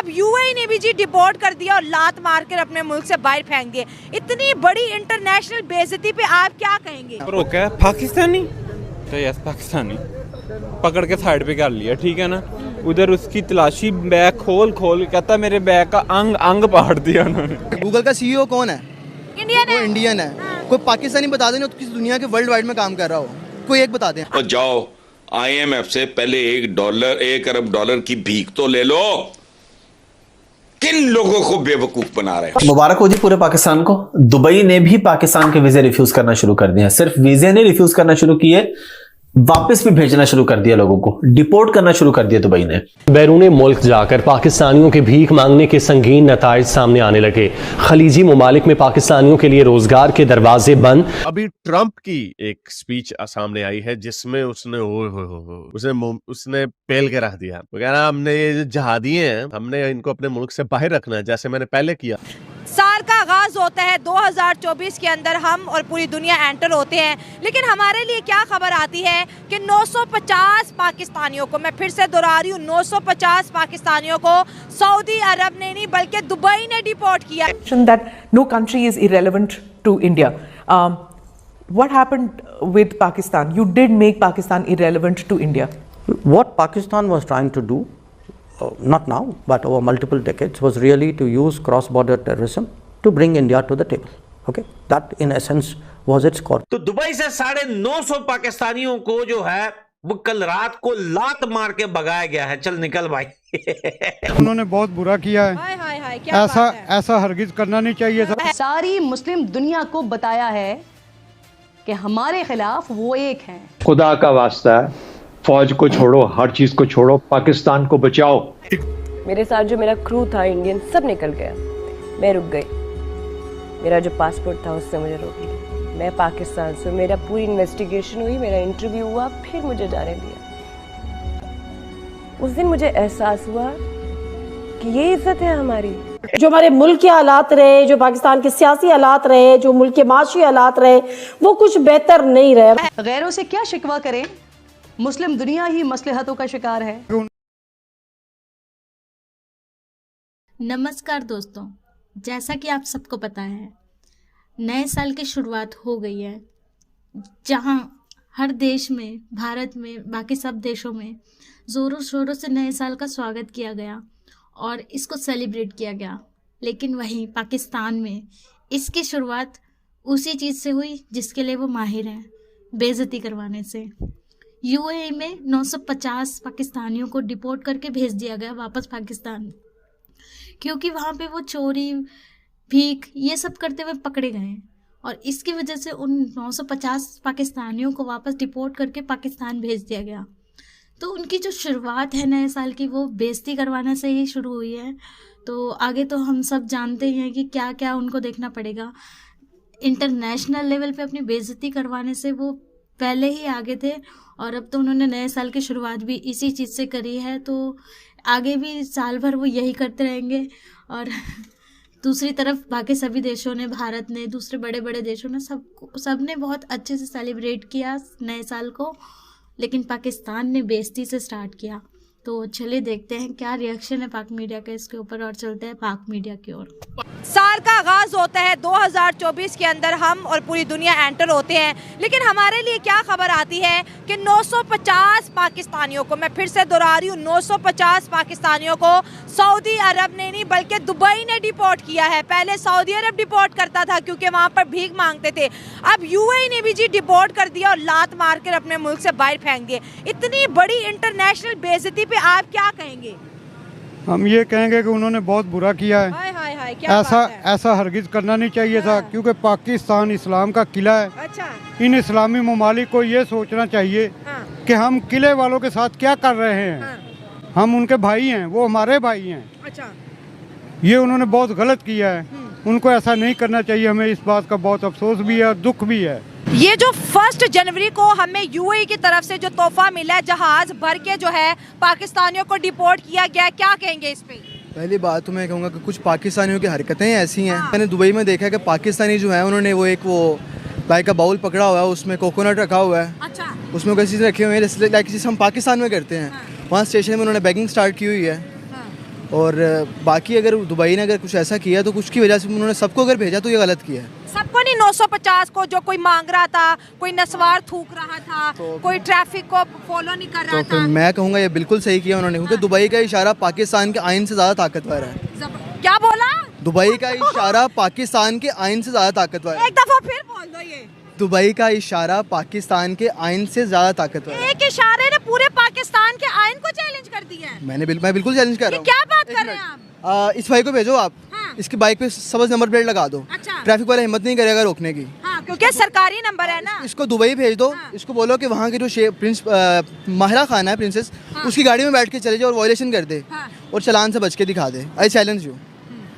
अब यूएई ने भी जी डिपोर्ट कर दिया और लात मार कर अपने मुल्क से बाहर फेंक दिए। इतनी बड़ी इंटरनेशनल बेइज्जती पे आप क्या कहेंगे? रोका है पाकिस्तानी तो यस पाकिस्तानी पकड़ के साइड पे कर लिया, ठीक है ना। उधर उसकी तलाशी बैग खोल कहता मेरे बैग का अंग अंग पाड़ दिया उन्होंने। गूगल का सीईओ कौन है? इंडियन वो है। इंडियन है। कोई पाकिस्तानी बता देना तो किसी दुनिया के वर्ल्ड वाइड में काम कर रहा हो, कोई एक बता दें। तो जाओ आईएमएफ से पहले $1 अरब डॉलर की भीख तो ले लो। किन लोगों को बेवकूफ बना रहे हैं? मुबारक हो जी पूरे पाकिस्तान को। दुबई ने भी पाकिस्तान के वीजे रिफ्यूज करना शुरू कर दिए हैं। सिर्फ वीजे नहीं रिफ्यूज करना शुरू किए, वापस भी भेजना शुरू कर दिया, लोगों को डिपोर्ट करना शुरू कर दिया दुबई ने। बैरून मुल्क जाकर पाकिस्तानियों के भीख मांगने के संगीन नताइज सामने आने लगे। खलीजी ममालिक में पाकिस्तानियों के लिए रोजगार के दरवाजे बंद। अभी ट्रंप की एक स्पीच सामने आई है जिसमें उसने पेल के रख दिया। वो कह रहा हमने ये जहादी हैं, हमने इनको अपने मुल्क से बाहर रखना है, जैसे मैंने पहले किया। साल का आगाज होता है 2024 के अंदर, हम और पूरी दुनिया एंटर होते हैं, लेकिन हमारे लिए क्या खबर आती है कि 950 पाकिस्तानियों को, मैं फिर से दोहरा रही हूँ, 950 पाकिस्तानियों को सऊदी अरब ने नहीं बल्कि दुबई ने डिपोर्ट किया। That no country is irrelevant to India. What happened with Pakistan? You did make Pakistan irrelevant to India. What Pakistan was trying to do, not now, but over multiple decades, was really to use cross-border terrorism to bring India to the table. Okay, that in essence was its core. तो Dubai से 950 पाकिस्तानियों को जो है वो कल रात को लात मार के भगाया गया है। चल निकल भाई। उन्होंने बहुत बुरा किया है। हाय हाय हाय, क्या ऐसा हरगिज करना नहीं चाहिए था। सारी मुस्लिम दुनिया को बताया है कि हमारे खिलाफ वो एक हैं। खुदा का वास्ता है, फौज को छोड़ो, हर चीज को छोड़ो, पाकिस्तान को बचाओ। मेरे साथ जो मेरा क्रू था इंडियन, सब निकल गया। मैं रुक गई। मेरा जो पासपोर्ट था उससे मुझे रोक लिया। मैं पाकिस्तान से, मेरा पूरी इन्वेस्टिगेशन हुई, मेरा इंटरव्यू हुआ, फिर मुझे जाने दिया। उस दिन मुझे एहसास हुआ कि ये इज्जत है हमारी। जो हमारे मुल्क के हालात रहे, जो पाकिस्तान के सियासी हालात रहे, जो मुल्क के माशी हालात रहे, वो कुछ बेहतर नहीं रहे। गैरों से क्या शिकवा करें, मुस्लिम दुनिया ही मसलहतों का शिकार है। नमस्कार दोस्तों, जैसा कि आप सबको पता है, नए साल की शुरुआत हो गई है, जहां हर देश में, भारत में, बाकी सब देशों में ज़ोरों शोरों से नए साल का स्वागत किया गया और इसको सेलिब्रेट किया गया। लेकिन वहीं पाकिस्तान में इसकी शुरुआत उसी चीज़ से हुई जिसके लिए वो माहिर हैं, बेइज्जती करवाने से। यूएई में 950 पाकिस्तानियों को डिपोर्ट करके भेज दिया गया वापस पाकिस्तान, क्योंकि वहाँ पे वो चोरी, भीख, ये सब करते हुए पकड़े गए और इसकी वजह से उन 950 पाकिस्तानियों को वापस डिपोर्ट करके पाकिस्तान भेज दिया गया। तो उनकी जो शुरुआत है नए साल की, वो बेइज्जती करवाने से ही शुरू हुई है। तो आगे तो हम सब जानते ही हैं कि क्या क्या उनको देखना पड़ेगा। इंटरनेशनल लेवल पे अपनी बेइज्जती करवाने से वो पहले ही आगे थे और अब तो उन्होंने नए साल की शुरुआत भी इसी चीज़ से करी है। तो आगे भी साल भर वो यही करते रहेंगे। और दूसरी तरफ बाकी सभी देशों ने, भारत ने, दूसरे बड़े बड़े देशों ने, सब ने बहुत अच्छे से सेलिब्रेट किया नए साल को, लेकिन पाकिस्तान ने बेइज्जती से स्टार्ट किया। तो चलिए देखते हैं क्या रिएक्शन है पाक मीडिया का इसके ऊपर और चलते हैं पाक मीडिया की ओर। साल का आगाज होता है 2024 के अंदर, हम और पूरी दुनिया एंटर होते हैं, लेकिन हमारे लिए क्या खबर आती है कि 950 पाकिस्तानियों को, मैं फिर से दोहरा रही हूँ, 950 पाकिस्तानियों को सऊदी अरब ने नहीं बल्कि दुबई ने डिपोर्ट किया है। पहले सऊदी अरब डिपोर्ट करता था क्योंकि वहाँ पर भीख मांगते थे। अब यूएई ने भी जी डिपोर्ट कर दिया और लात मार कर अपने मुल्क से बाहर फेंक दिए। इतनी बड़ी इंटरनेशनल बेइज्जती पे आप क्या कहेंगे? हम ये कहेंगे कि उन्होंने बहुत बुरा किया है। हाय हाय हाय, क्या ऐसा हरगिज करना नहीं चाहिए था, क्योंकि पाकिस्तान इस्लाम का किला है। अच्छा। इन इस्लामी ममालिक को ये सोचना चाहिए कि हम किले वालों के साथ क्या कर रहे हैं। हम उनके भाई हैं, वो हमारे भाई हैं। अच्छा। ये उन्होंने बहुत गलत किया है, उनको ऐसा नहीं करना चाहिए। हमें इस बात का बहुत अफसोस भी है और दुख भी है। ये जो 1 जनवरी को हमें यूएई की तरफ से जो तोहफा मिला है, जहाज भर के जो है पाकिस्तानियों को डिपोर्ट किया गया, क्या कहेंगे इस पे? पहली बात तो मैं कहूँगा कि कुछ पाकिस्तानियों की हरकतें ऐसी हैं। मैंने दुबई में देखा है कि पाकिस्तानी जो है उन्होंने वो लाइक का बाउल पकड़ा हुआ है, उसमें कोकोनट रखा हुआ है। अच्छा। उसमें कोई चीज़ रखे हुए हैं लाइक जिसे हम पाकिस्तान में करते हैं। वहाँ स्टेशन में उन्होंने बैगिंग स्टार्ट की हुई है। और बाकी अगर दुबई ने अगर कुछ ऐसा किया तो कुछ की वजह से उन्होंने सबको अगर भेजा तो ये गलत किया है। सबको नहीं, 950 को जो कोई मांग रहा था, कोई नस्वार थूक रहा था, कोई ट्रैफिक को फॉलो नहीं कर रहा तो फिर मैं कहूँगा ये बिल्कुल सही किया उन्होंने, क्योंकि दुबई का इशारा पाकिस्तान के आइन से ज़्यादा ताकतवर है। क्या बोला? दुबई का इशारा पाकिस्तान के आइन से ज़्यादा ताकतवर है। एक दफा फिर बोल दो ये। दुबई का इशारा पाकिस्तान के आइन से ज़्यादा ताकतवर है। एक इशारे ने पूरे पाकिस्तान के आइन को चैलेंज कर दिया है। मैं बिल्कुल चैलेंज कर रहा हूँ। क्या बात कर रहे हैं आप? इस भाई को भेजो आप, इसकी बाइक पे सब्ज नंबर प्लेट लगा दो। अच्छा। ट्रैफिक वाला हिम्मत नहीं करेगा रोकने की। हाँ, क्योंकि सरकारी नंबर है ना। इसको दुबई भेज दो। इसको बोलो कि वहाँ की जो प्रिंस माहिरा खान है, प्रिंसेस, उसकी गाड़ी में बैठ के चले जाओ और वायलेशन कर दे और चलान से बच के दिखा दे। I challenge you.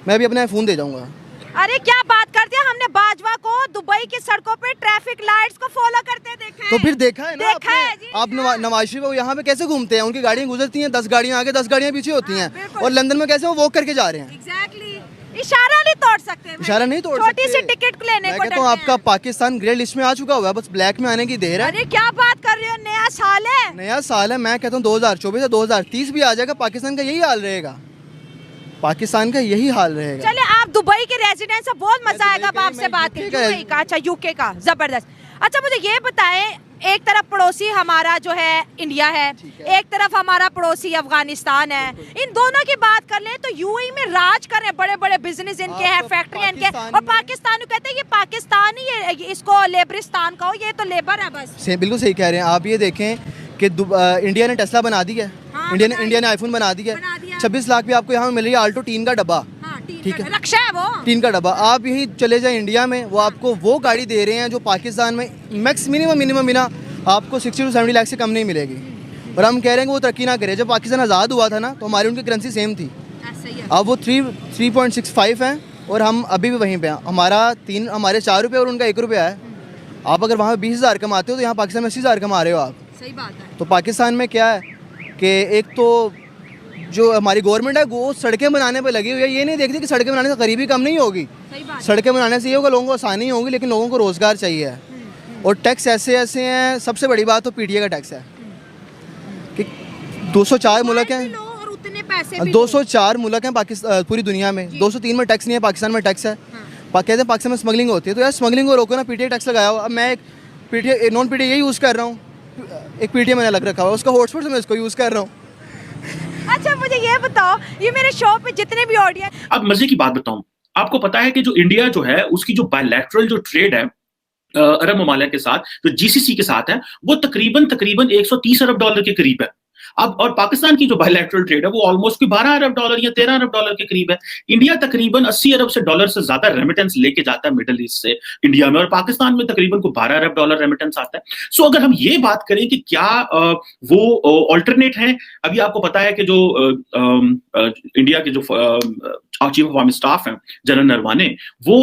मैं भी अपना फ़ोन दे जाऊँगा। अरे क्या बात कर दिया, हमने बाजवा को दुबई की सड़कों पे ट्रैफिक लाइट्स को फॉलो करते देखा है। तो फिर देखा है ना, देखा है जी। आप नवाज शरीफ वो यहाँ पे कैसे घूमते हैं, उनकी गाड़ियाँ गुजरती हैं, 10 गाड़ियाँ आगे 10 गाड़ियाँ पीछे होती हैं, और लंदन में कैसे वो वॉक करके जा रहे हैं। एग्जैक्टली, इशारा नहीं तोड़ सकते। इशारा नहीं तोड़ सकते। छोटी सी टिकट लेने को कहता हूँ आपका पाकिस्तान ग्रे लिस्ट में आ चुका हुआ है, बस ब्लैक में आने की देर है। अरे क्या बात कर रहे हो, नया साल है। नया साल है, मैं कहता हूँ 2024 से 2030 भी आ जाएगा, पाकिस्तान का यही हाल रहेगा। पाकिस्तान का यही हाल रहेगा। चले, आप दुबई के रेजिडेंट से बहुत मजा आएगा आपसे बात करके। अच्छा, यूके का, जबरदस्त। अच्छा मुझे ये बताएं, एक तरफ पड़ोसी हमारा जो है इंडिया है, एक तरफ हमारा पड़ोसी अफगानिस्तान है, इन दोनों की बात कर लें तो यूएई में राज कर रहे हैं, बड़े बड़े बिजनेस इनके हैं, फैक्ट्री इनके, और पाकिस्तान कहते हैं ये पाकिस्तान ही है, इसको लेबरिस्तान कहो, ये तो लेबर है बस। बिल्कुल सही कह रहे हैं आप। ये देखें कि इंडिया ने टेस्ला बना दी है, इंडिया ने आईफोन बना दिया है, 26 लाख भी आपको यहाँ मिल रही है आल्टो टीन का डब्बा। ठीक है, रक्षा है वो टीन का डब्बा। आप यही चले जाए इंडिया में, वो आपको वो गाड़ी दे रहे हैं जो पाकिस्तान में मैक्स मिनिमम बिना आपको 60 to 70 लाख से कम नहीं मिलेगी। और हम कह रहे हैं कि वो तरक्की ना करे। जब पाकिस्तान आज़ाद हुआ था ना तो हमारी उनकी करेंसी सेम थी, अब वो 3.65 है और हम अभी भी वहीं पे हैं। हमारे 4 रुपये और उनका 1 रुपया है। आप अगर वहाँ 20,000 कमाते हो तो यहाँ पाकिस्तान में 80,000 कमा रहे हो आप। सही बात है। तो पाकिस्तान में क्या है कि एक तो जो हमारी गवर्नमेंट है वो सड़कें बनाने पे लगी हुई है, ये नहीं देखती कि सड़कें बनाने से गरीबी कम नहीं होगी। सड़कें बनाने से ये होगा लोगों को आसानी होगी, लेकिन लोगों को रोज़गार चाहिए। और टैक्स ऐसे हैं, सबसे बड़ी बात तो पीटीए का टैक्स है कि 204 मुल्क हैं, 204 मुल्क हैं पाकिस्तान पूरी दुनिया में, 203 में टैक्स नहीं है, पाकिस्तान में टैक्स है। कहते हैं पाकिस्तान में स्मगलिंग होती है, तो यार स्मगलिंग को रोको ना, पीटीए टैक्स लगाया हो। अब मैं एक पीटीए नॉन पीटीए यही यूज़ कर रहा हूँ, एक पीटीए मैंने अलग रखा हुआ, उसका हॉटस्पॉट से मैं इसको यूज़ कर रहा हूँ। अच्छा मुझे ये बताओ, ये मेरे शो पे जितने भी ऑडियंस, अब मजे की बात बताऊं, आपको पता है कि जो इंडिया जो है उसकी जो बायलैटरल जो ट्रेड है अरब ममालिक के साथ, जो जीसीसी के साथ है, वो तकरीबन 130 अरब डॉलर के करीब है। अब और पाकिस्तान की जो बायलैटरल ट्रेड है वो ऑलमोस्ट 12 अरब डॉलर या 13 अरब डॉलर के करीब है। इंडिया तकरीबन 80 अरब से डॉलर से ज्यादा रेमिटेंस लेके जाता है मिडिल ईस्ट से इंडिया में, और पाकिस्तान में तकरीबन को 12 अरब डॉलर रेमिटेंस आता है। सो अगर हम ये बात करें कि क्या वो ऑल्टरनेट है, अभी आपको पता है कि जो इंडिया के जो चीफ ऑफ आर्मी स्टाफ हैं जनरल नरवाने, वो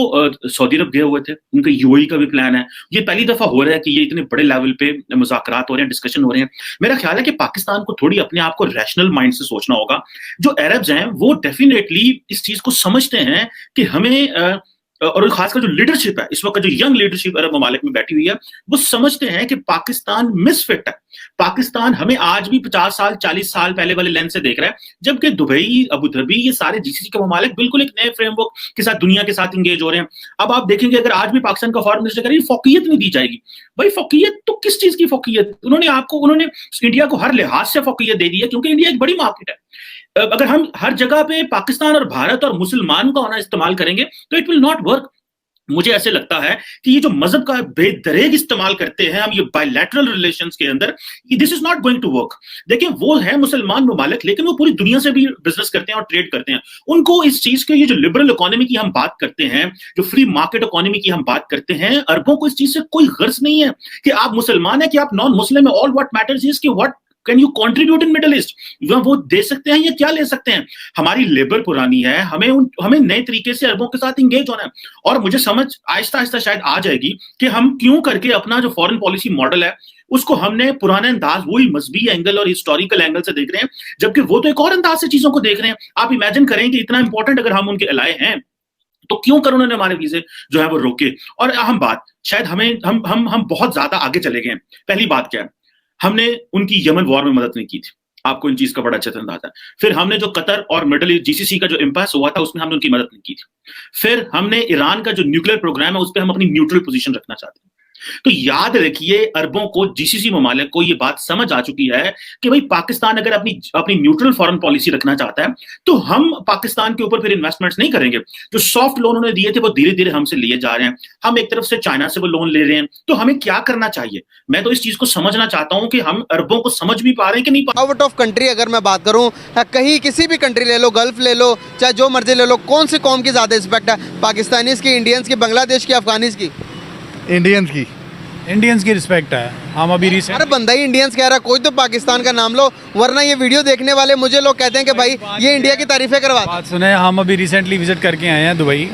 सऊदी अरब गए हुए थे, उनका यूएई का भी प्लान है। ये पहली दफा हो रहा है कि ये इतने बड़े लेवल पे मुज़ाकरात हो रहे हैं, डिस्कशन हो रहे हैं। मेरा ख्याल है कि पाकिस्तान को थोड़ी अपने आप को रैशनल माइंड से सोचना होगा। जो अरब्स हैं वो डेफिनेटली इस चीज को समझते हैं कि हमें और खासकर जो लीडरशिप है इस वक्त, जो यंग लीडरशिप अरब ममालिक में बैठी हुई है, वो समझते हैं कि पाकिस्तान मिसफिट है। पाकिस्तान हमें आज भी 50 साल 40 साल पहले वाले लेंस से देख रहा है, जबकि दुबई, अबू धाबी, ये सारे जीसीसी के ममालिक बिल्कुल एक नए फ्रेमवर्क के साथ दुनिया के साथ इंगेज हो रहे हैं। अब आप देखेंगे अगर आज भी पाकिस्तान का फॉरेन मिनिस्टर करें, फौकियत नहीं दी जाएगी। भाई फौकियत तो किस चीज की फौकियत? उन्होंने इंडिया को हर लिहाज से फौकियत दे दी है, क्योंकि इंडिया एक बड़ी मार्केट है। अगर हम हर जगह पे पाकिस्तान और भारत और मुसलमान का होना इस्तेमाल करेंगे तो इट विल नॉट वर्क। मुझे ऐसे लगता है कि ये जो मजहब का बेदरेग इस्तेमाल करते हैं हम ये बायलैटरल रिलेशंस के अंदर, this is not going to work. देखिए वो है मुसलमान ममालिक, लेकिन वो पूरी दुनिया से भी बिजनेस करते हैं और ट्रेड करते हैं। उनको इस चीज के, ये जो लिबरल इकोनॉमी की हम बात करते हैं, जो फ्री मार्केट इकोनॉमी की हम बात करते हैं, अरबों को इस चीज से कोई गर्ज नहीं है कि आप मुसलमान है कि आप नॉन मुस्लिम है। ऑल व्हाट मैटर्स इज कि what can you contribute in middle east, वो दे सकते हैं या क्या ले सकते हैं। हमारी लेबर पुरानी है, हमें नए तरीके से अरबों के साथ इंगेज होना है। और मुझे समझ आहिस्ता आहिस्ता शायद आ जाएगी कि हम क्यों करके अपना जो फॉरेन पॉलिसी मॉडल है उसको हमने पुराने अंदाज, वही मजहबी एंगल और हिस्टोरिकल एंगल से देख रहे हैं, जबकि वो तो एक और अंदाज से चीजों को देख रहे हैं। आप इमेजिन करें कि इतना इंपॉर्टेंट अगर हम उनके अलाय हैं तो क्यों कर उन्होंने हमारे वीजे जो है वो रोके। और अहम बात, शायद हम बहुत ज्यादा आगे चले गए हैं। पहली बात क्या है, हमने उनकी यमन वॉर में मदद नहीं की थी। आपको इन चीज का बड़ा अच्छे से अंदाजा है। फिर हमने जो कतर और मिडल ईस्ट जीसीसी का जो इम्पास हुआ था उसमें हमने उनकी मदद नहीं की थी। फिर हमने ईरान का जो न्यूक्लियर प्रोग्राम है उस पर हम अपनी न्यूट्रल पोजीशन रखना चाहते हैं। तो याद रखिए, अरबों को, जीसीसी ममालिक को ये बात समझ आ चुकी है कि भाई पाकिस्तान अगर अपनी न्यूट्रल फॉरेन पॉलिसी रखना चाहता है तो हम पाकिस्तान के ऊपर फिर इन्वेस्टमेंट्स नहीं करेंगे। जो सॉफ्ट लोन उन्होंने दिए थे वो धीरे धीरे हमसे लिए जा रहे हैं, हम एक तरफ से चाइना से वो लोन ले रहे हैं। तो हमें क्या करना चाहिए, मैं तो इस चीज को समझना चाहता हूं कि हम अरबों को समझ भी पा रहे हैं कि नहीं पा। आउट ऑफ कंट्री अगर मैं बात करूं, कहीं किसी भी कंट्री ले लो, गल्फ ले लो, चाहे जो मर्जी ले लो, कौन सी कौम की ज्यादा रिस्पेक्ट है, पाकिस्तानीज की, इंडियंस की, बांग्लादेश की, अफगानीज की? इंडियंस की रिस्पेक्ट है। हम अभी अरे बंदा ही इंडियंस कह रहा है, कोई तो पाकिस्तान का नाम लो, वरना ये वीडियो देखने वाले मुझे लोग कहते हैं कि भाई ये इंडिया की तारीफें करवा। बात सुने, हम अभी रिसेंटली विजिट करके आए हैं दुबई,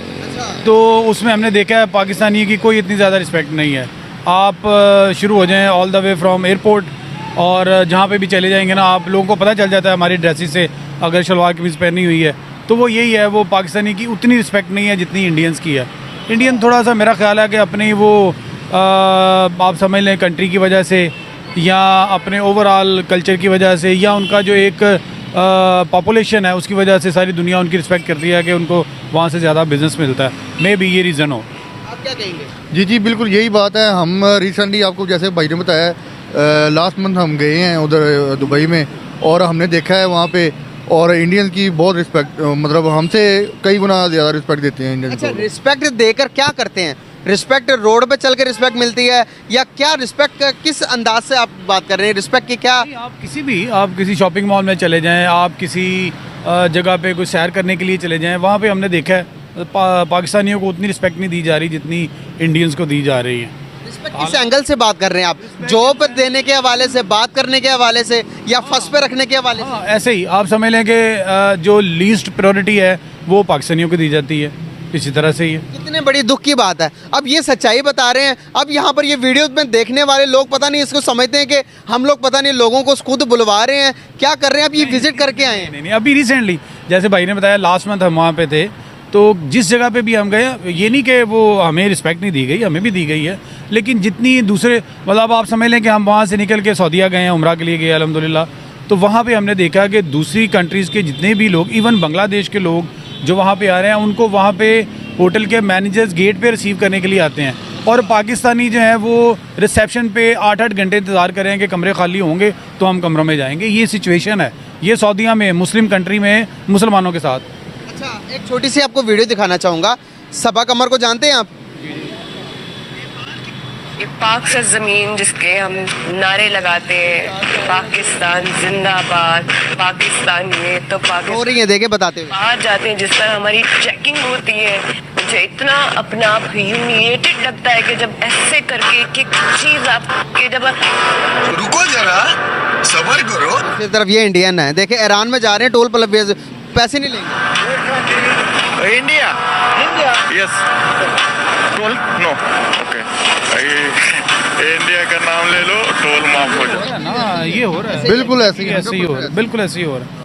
तो उसमें हमने देखा है पाकिस्तानी की कोई इतनी ज़्यादा रिस्पेक्ट नहीं है। आप शुरू हो जाएं all the way from airport, और जहाँ पे भी चले जाएंगे ना, आप लोगों को पता चल जाता है हमारी ड्रेसेस से, अगर शलवार कमीज़ पहनी हुई है तो वो यही है, वो पाकिस्तानी की उतनी रिस्पेक्ट नहीं है जितनी इंडियंस की है। इंडियन थोड़ा सा मेरा ख्याल है कि अपनी वो आप समझ लें कंट्री की वजह से, या अपने ओवरऑल कल्चर की वजह से, या उनका जो एक पॉपुलेशन है उसकी वजह से सारी दुनिया उनकी रिस्पेक्ट करती है कि उनको वहाँ से ज़्यादा बिजनेस मिलता है। मे बी ये रीज़न हो। आप क्या कहेंगे? जी जी बिल्कुल यही बात है। हम रिसेंटली आपको जैसे भाई ने बताया, लास्ट मंथ हम गए हैं उधर दुबई में, और हमने देखा है वहाँ पे, और इंडियन की बहुत रिस्पेक्ट, मतलब हमसे कई गुना ज़्यादा रिस्पेक्ट देते हैं इंडियन। अच्छा, रिस्पेक्ट देकर क्या करते हैं? रिस्पेक्ट रोड पे चल के रिस्पेक्ट मिलती है, या क्या रिस्पेक्ट किस अंदाज से आप बात कर रहे हैं? रिस्पेक्ट की क्या? आप किसी शॉपिंग मॉल में चले जाएं, आप किसी जगह पे कोई सैर करने के लिए चले जाएं, वहाँ पे हमने देखा है पाकिस्तानियों को उतनी रिस्पेक्ट नहीं दी जा रही जितनी इंडियंस को दी जा रही है। रिस्पेक्ट किस एंगल से बात कर रहे हैं आप? जॉब देने के हवाले से, बात करने के हवाले से, या फर्स्ट पे रखने के हवाले से? ऐसे ही आप समझ लें कि जो लीस्ट प्रायोरिटी है वो पाकिस्तानियों को दी जाती है, इसी तरह से ही है। कितने बड़ी दुख की बात है। अब ये सच्चाई बता रहे हैं। अब यहाँ पर ये वीडियो में देखने वाले लोग पता नहीं इसको समझते हैं कि हम लोग पता नहीं लोगों को खुद बुलवा रहे हैं, क्या कर रहे हैं? अब ये विजिट करके आए हैं। नहीं, अभी रिसेंटली जैसे भाई ने बताया लास्ट मंथ हम वहाँ पे थे, तो जिस जगह पे भी हम गए, ये नहीं कि वो हमें रिस्पेक्ट नहीं दी गई, हमें भी दी गई है, लेकिन जितनी दूसरे, मतलब आप समझ लें कि हम वहाँ से निकल के सऊदीया गए हैं, उम्रा के लिए गए अल्हम्दुलिल्लाह, तो वहाँ पे हमने देखा कि दूसरी कंट्रीज़ के जितने भी लोग, इवन बांग्लादेश के लोग जो वहाँ पे आ रहे हैं, उनको वहाँ पे होटल के मैनेजर्स गेट पे रिसीव करने के लिए आते हैं, और पाकिस्तानी जो है वो रिसेप्शन पे 8-8 घंटे इंतज़ार करें कि कमरे खाली होंगे तो हम कमरों में जाएंगे। ये सिचुएशन है ये सऊदीया में, मुस्लिम कंट्री में, मुसलमानों के साथ। अच्छा, एक छोटी सी आपको वीडियो दिखाना चाहूँगा। सबा कमर को जानते हैं आप? ये पाक से ज़मीन जिसके हम नारे लगाते हैं, पाकिस्तान जिंदाबाद, पाकिस्तान ये तो हो रही है, देखे बताते हुए बाहर जाते हैं, जिस तरह हमारी चेकिंग होती है, मुझे इतना अपना आप ह्यूमिलिएटेड लगता है कि जब ऐसे करके एक चीज़ आपके जब रुको जरा, सब्र करो। दूसरी तरफ ये इंडियन है, देखे ईरान में जा रहे हैं, टोल प्लाजा पैसे नहीं लेंगे। India yes, toll no, okay, India का नाम ले लो, टोल माफ हो जाए। ये हो रहा है, बिल्कुल ऐसे ही हो रहा है, बिल्कुल ऐसे ही हो रहा है।